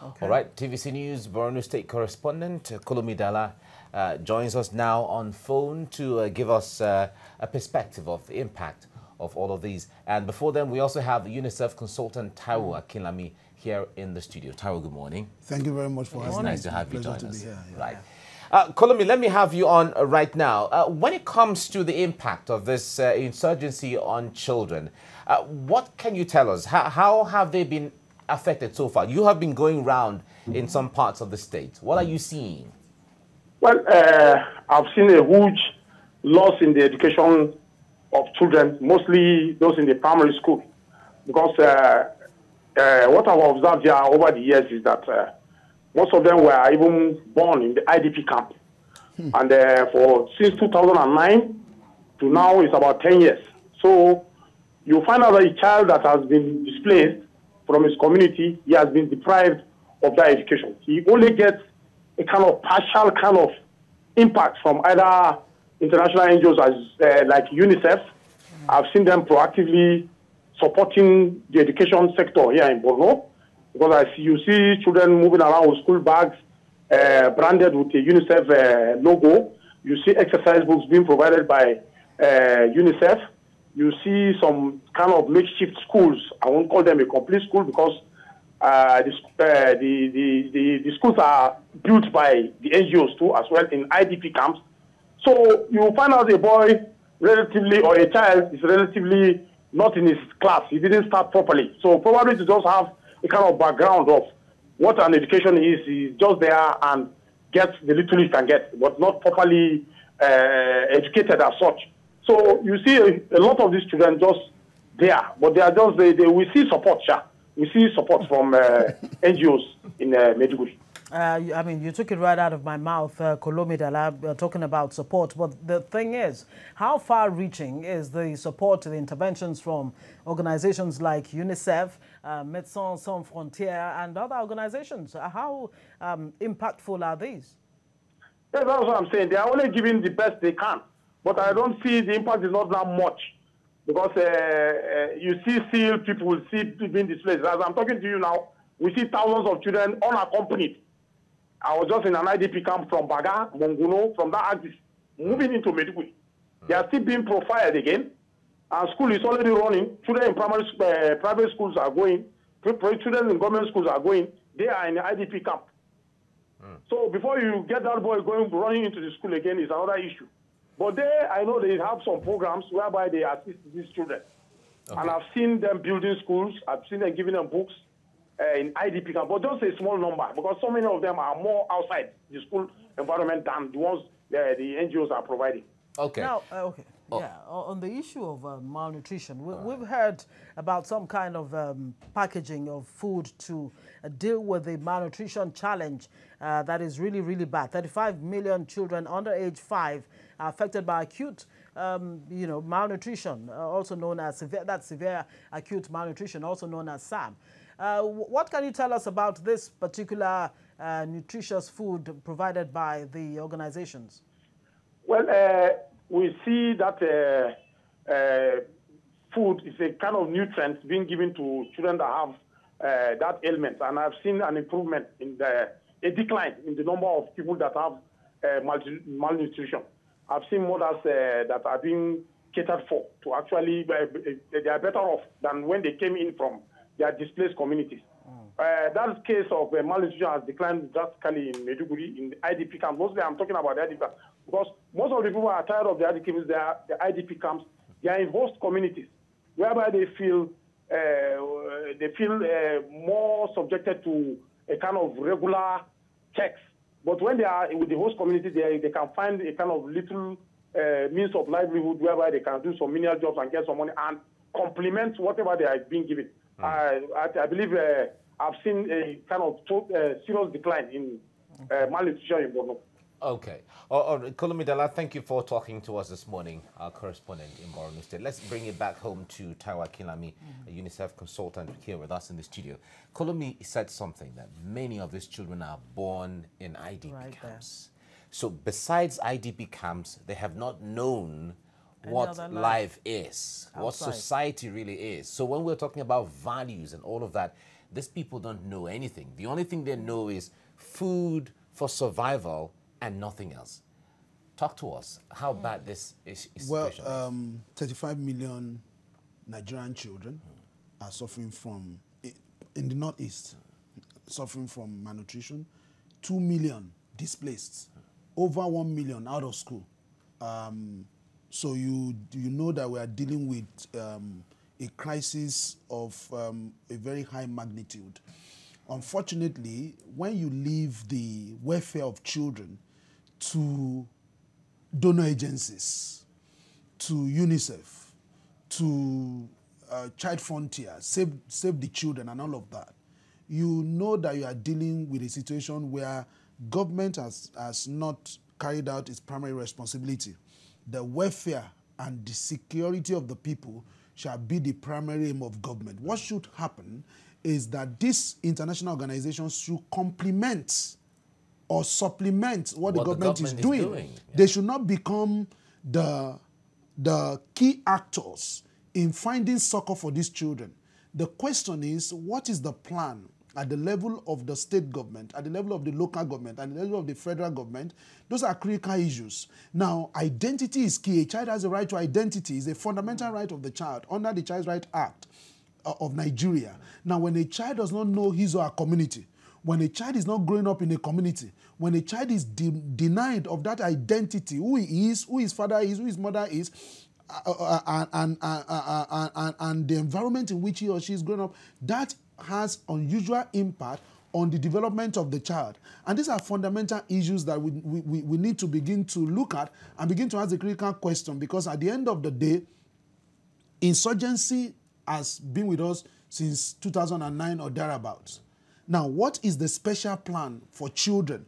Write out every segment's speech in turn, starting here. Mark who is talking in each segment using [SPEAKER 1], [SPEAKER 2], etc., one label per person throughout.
[SPEAKER 1] Okay.
[SPEAKER 2] All right, TVC News Borno State correspondent Kolomi Dala joins us now on phone to give us a perspective of the impact of all of these. And before then, we also have UNICEF consultant Taiwo Akinlami here in the studio. Taiwo, good morning.
[SPEAKER 3] Thank you very much for having me.
[SPEAKER 2] It's nice to have you join us.
[SPEAKER 3] Here, yeah.
[SPEAKER 2] Right. Kolomi, let me have you on right now. When it comes to the impact of this insurgency on children, what can you tell us? How have they been affected so far? You have been going around in some parts of the state. What are you seeing?
[SPEAKER 4] Well, I've seen a huge loss in the education of children, mostly those in the primary school. Because what I've observed here over the years is that most of them were even born in the IDP camp. And since 2009 to now, it's about 10 years. So you find out that a child that has been displaced from his community, he has been deprived of that education. He only gets a kind of partial kind of impact from either international NGOs like UNICEF. I've seen them proactively supporting the education sector here in Borno, because you see children moving around with school bags branded with a UNICEF logo. You see exercise books being provided by UNICEF. You see some kind of makeshift schools. I won't call them a complete school because the schools are built by the NGOs too, as well, in IDP camps. So you find out a boy relatively, or a child is relatively not in his class. He didn't start properly. So probably to just have a kind of background of what an education is, he's just there and gets the little he can get, but not properly educated as such. So you see a lot of these children just there, but they are just, we see support, yeah. We see support from NGOs in Maiduguri.
[SPEAKER 1] I mean, you took it right out of my mouth, Kolomi Dala, talking about support. But the thing is, how far-reaching is the support, the interventions from organizations like UNICEF, Médecins Sans Frontières, and other organizations? How impactful are these?
[SPEAKER 4] Yeah, that's what I'm saying. They are only giving the best they can. But I don't see the impact is not that much. Because you see still people being displaced. As I'm talking to you now, we see thousands of children unaccompanied. I was just in an IDP camp from Baga, Monguno, from that axis, moving into Maiduguri. They are still being profiled again. And school is already running. Children in private schools are going. Children in government schools are going. They are in the IDP camp. So before you get that boy running into the school again is another issue. But there, I know they have some programs whereby they assist these children. Okay. And I've seen them building schools. I've seen them giving them books in IDP camp, but just a small number, because so many of them are more outside the school environment than the ones the NGOs are providing.
[SPEAKER 2] Okay.
[SPEAKER 1] Now, okay. Oh. Yeah, on the issue of malnutrition, we've heard about some kind of packaging of food to deal with the malnutrition challenge that is really, really bad. 35 million children under age 5 are affected by acute, malnutrition, also known as severe acute malnutrition, also known as SAM. What can you tell us about this particular nutritious food provided by the organizations?
[SPEAKER 4] Well, we see that food is a kind of nutrient being given to children that have that ailment. And I've seen an improvement in a decline in the number of people that have malnutrition. I've seen mothers that are being catered for to actually, they are better off than when they came in from their displaced communities. That case of malnutrition has declined drastically in Maiduguri, in the IDP camps. Mostly I'm talking about the IDP camps, because most of the people are tired of the IDP camps. They are in host communities, whereby they feel more subjected to a kind of regular checks. But when they are with the host community, they can find a kind of little means of livelihood whereby they can do some menial jobs and get some money and complement whatever they are being given. I believe I've seen a kind of serious decline in malnutrition in Borno.
[SPEAKER 2] Okay. Kolomi Dala, thank you for talking to us this morning, our correspondent in Borno State. Let's bring it back home to Taiwo Akinlami, a UNICEF consultant here with us in the studio. Kolomi said something that many of these children are born in IDP camps. So besides IDP camps, they have not known what life is, outside. What society really is. So when we're talking about values and all of that, these people don't know anything. The only thing they know is food for survival and nothing else. Talk to us how bad this is.
[SPEAKER 3] Well, 35 million Nigerian children are suffering from, in the Northeast, suffering from malnutrition. 2 million displaced, over 1 million out of school. So you know that we are dealing with a crisis of a very high magnitude. Unfortunately, when you leave the welfare of children to donor agencies, to UNICEF, to Child Frontier, Save the Children and all of that, you know that you are dealing with a situation where government has not carried out its primary responsibility. The welfare and the security of the people shall be the primary aim of government. What should happen is that these international organizations should complement or supplement what the government is doing. Yeah. They should not become the key actors in finding succor for these children. The question is, what is the plan at the level of the state government, at the level of the local government, at the level of the federal government? Those are critical issues. Now, identity is key. A child has a right to identity. It's a fundamental right of the child under the Child's Right Act of Nigeria. Now, when a child does not know his or her community, when a child is not growing up in a community, when a child is denied of that identity, who he is, who his father is, who his mother is, and the environment in which he or she is growing up, that has unusual impact on the development of the child. And these are fundamental issues that we need to begin to look at and begin to ask the critical question, because at the end of the day, insurgency has been with us since 2009 or thereabouts. Now, what is the special plan for children?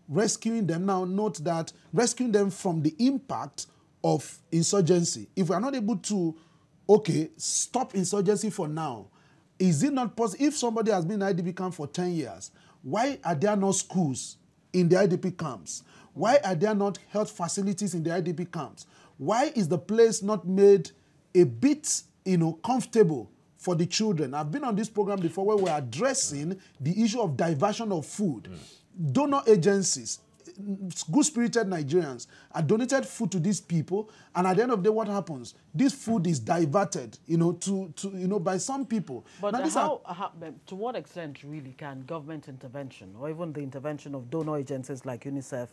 [SPEAKER 3] Rescuing them, now note that rescuing them from the impact of insurgency. If we are not able to, stop insurgency for now, is it not possible? If somebody has been in IDP camp for 10 years, why are there no schools in the IDP camps? Why are there not health facilities in the IDP camps? Why is the place not made a bit, comfortable for the children? I've been on this program before where we're addressing the issue of diversion of food. Donor agencies, good-spirited Nigerians are donated food to these people, and at the end of the day, what happens? This food is diverted, by some people.
[SPEAKER 1] But to what extent really can government intervention, or even the intervention of donor agencies like UNICEF,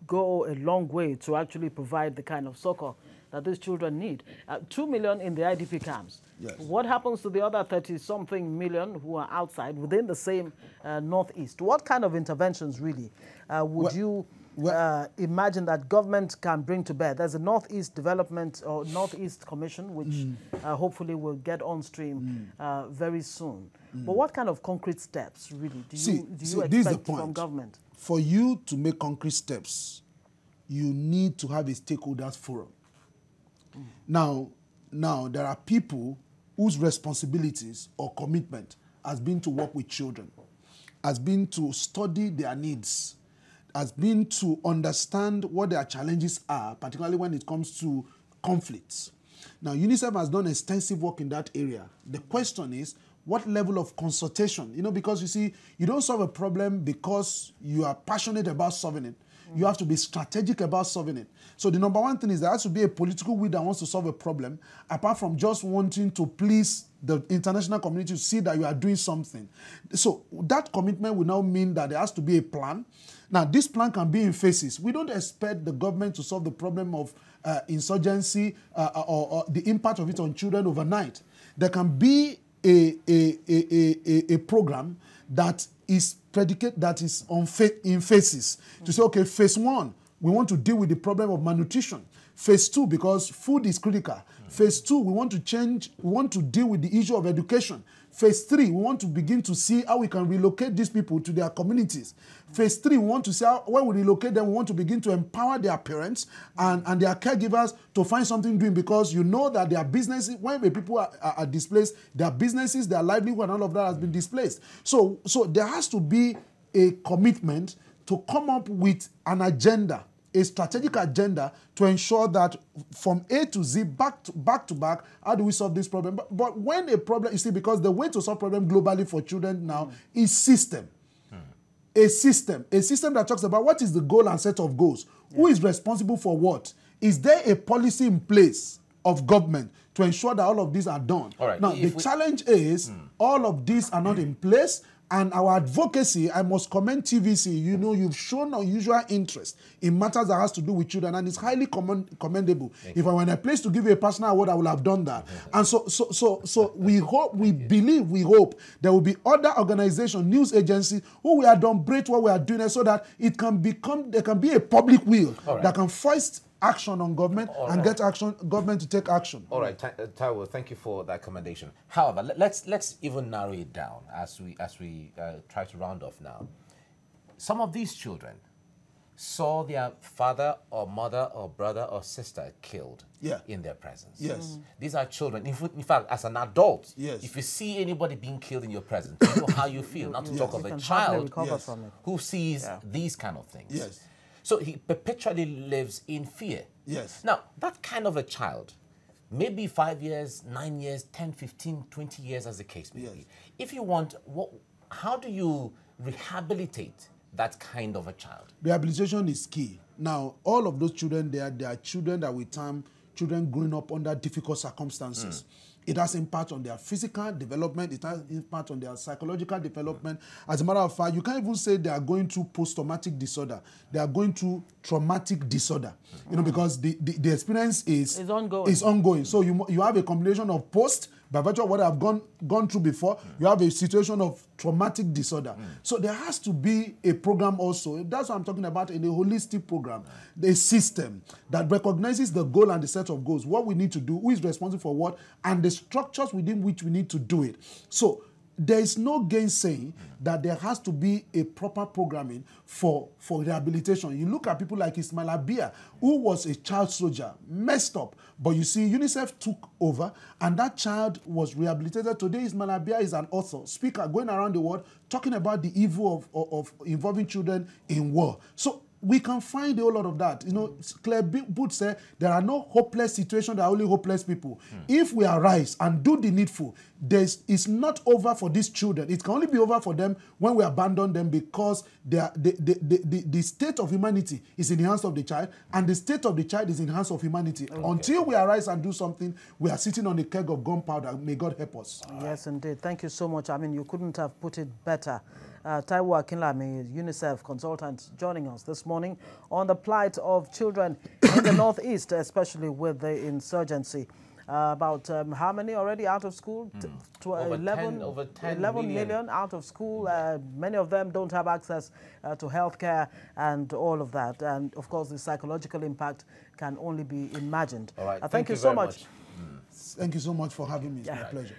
[SPEAKER 1] go a long way to actually provide the kind of succor that these children need? 2 million in the IDP camps. Yes. What happens to the other 30-something million who are outside within the same Northeast? What kind of interventions really would you imagine that government can bring to bear? There's a Northeast Development or Northeast Commission, which hopefully will get on stream very soon. But what kind of concrete steps really do you expect from government?
[SPEAKER 3] For you to make concrete steps, you need to have a stakeholders forum. Now, there are people whose responsibilities or commitment has been to work with children, has been to study their needs, has been to understand what their challenges are, particularly when it comes to conflicts. Now, UNICEF has done extensive work in that area. The question is, what level of consultation? Because you see, you don't solve a problem because you are passionate about solving it. You have to be strategic about solving it. So the number one thing is there has to be a political will that wants to solve a problem, apart from just wanting to please the international community to see that you are doing something. So that commitment will now mean that there has to be a plan. Now, this plan can be in phases. We don't expect the government to solve the problem of insurgency or the impact of it on children overnight. There can be a program that is in phases. To say, okay, phase 1, we want to deal with the problem of malnutrition. Phase 2, because food is critical. Phase 2, we want to deal with the issue of education. Phase 3, we want to begin to see how we can relocate these people to their communities. Phase 3, we want to see how, when we relocate them, we want to begin to empower their parents and their caregivers to find something doing, because you know that their businesses, when the people are displaced, their businesses, their livelihood and all of that has been displaced. So there has to be a commitment to come up with an agenda a strategic agenda to ensure that from A to Z, back to back, how do we solve this problem? But when a problem, you see, because the way to solve problem globally for children now is system. A system that talks about what is the goal and set of goals. Yeah. Who is responsible for what? Is there a policy in place of government to ensure that all of these are done?
[SPEAKER 2] All right.
[SPEAKER 3] Now, the challenge is all of these are not in place. And our advocacy, I must commend TVC. You know, you've shown unusual interest in matters that has to do with children, and it's highly commendable. If I were in a place to give you a personal award, I would have done that. And so we hope, we hope there will be other organizations, news agencies, who will adumbrate what we are doing, so that it can become, there can be a public will that can foist action on government and get government to take action.
[SPEAKER 2] All right, Taiwo, thank you for that commendation. However, let's even narrow it down as we try to round off now. Some of these children saw their father or mother or brother or sister killed in their presence.
[SPEAKER 3] Yes.
[SPEAKER 2] These are children. In fact, as an adult,
[SPEAKER 3] yes,
[SPEAKER 2] if you see anybody being killed in your presence, you know how you feel, not to talk of a child who sees these kind of things.
[SPEAKER 3] Yes.
[SPEAKER 2] So he perpetually lives in fear.
[SPEAKER 3] Yes.
[SPEAKER 2] Now, that kind of a child, maybe 5 years, 9 years, 10, 15, 20 years as the case may be. If you want, how do you rehabilitate that kind of a child?
[SPEAKER 3] Rehabilitation is key. Now, all of those children, they are children that we term children growing up under difficult circumstances. It has impact on their physical development. It has impact on their psychological development. As a matter of fact, you can't even say they are going through post-traumatic disorder. They are going through traumatic disorder. You know, because the experience is ongoing. So you have a combination of post, by virtue of what I've gone through before, you have a situation of traumatic disorder. So there has to be a program also. That's what I'm talking about, in a holistic program. A system that recognizes the goal and the set of goals, what we need to do, who is responsible for what, and the structures within which we need to do it. So there is no gainsaying that there has to be a proper programming for rehabilitation. You look at people like Ismail Abia, who was a child soldier, messed up, but you see UNICEF took over and that child was rehabilitated. Today Ismail Abia is an author, speaker, going around the world talking about the evil of involving children in war. So we can find a whole lot of that. You know, Claire Booth said there are no hopeless situations, there are only hopeless people. If we arise and do the needful, it's not over for these children. It can only be over for them when we abandon them, because the state of humanity is in the hands of the child, and the state of the child is in the hands of humanity. Until we arise and do something, we are sitting on a keg of gunpowder. May God help us.
[SPEAKER 1] Yes, indeed. Thank you so much. I mean, you couldn't have put it better. Taiwo Akinlami, UNICEF consultant, joining us this morning on the plight of children in the Northeast, especially with the insurgency. About how many already out of school?
[SPEAKER 2] Over 11
[SPEAKER 1] million out of school. Many of them don't have access to healthcare and all of that. And of course, the psychological impact can only be imagined.
[SPEAKER 2] All right.
[SPEAKER 1] Thank you so much.
[SPEAKER 3] Thank you so much for having me. It's my pleasure.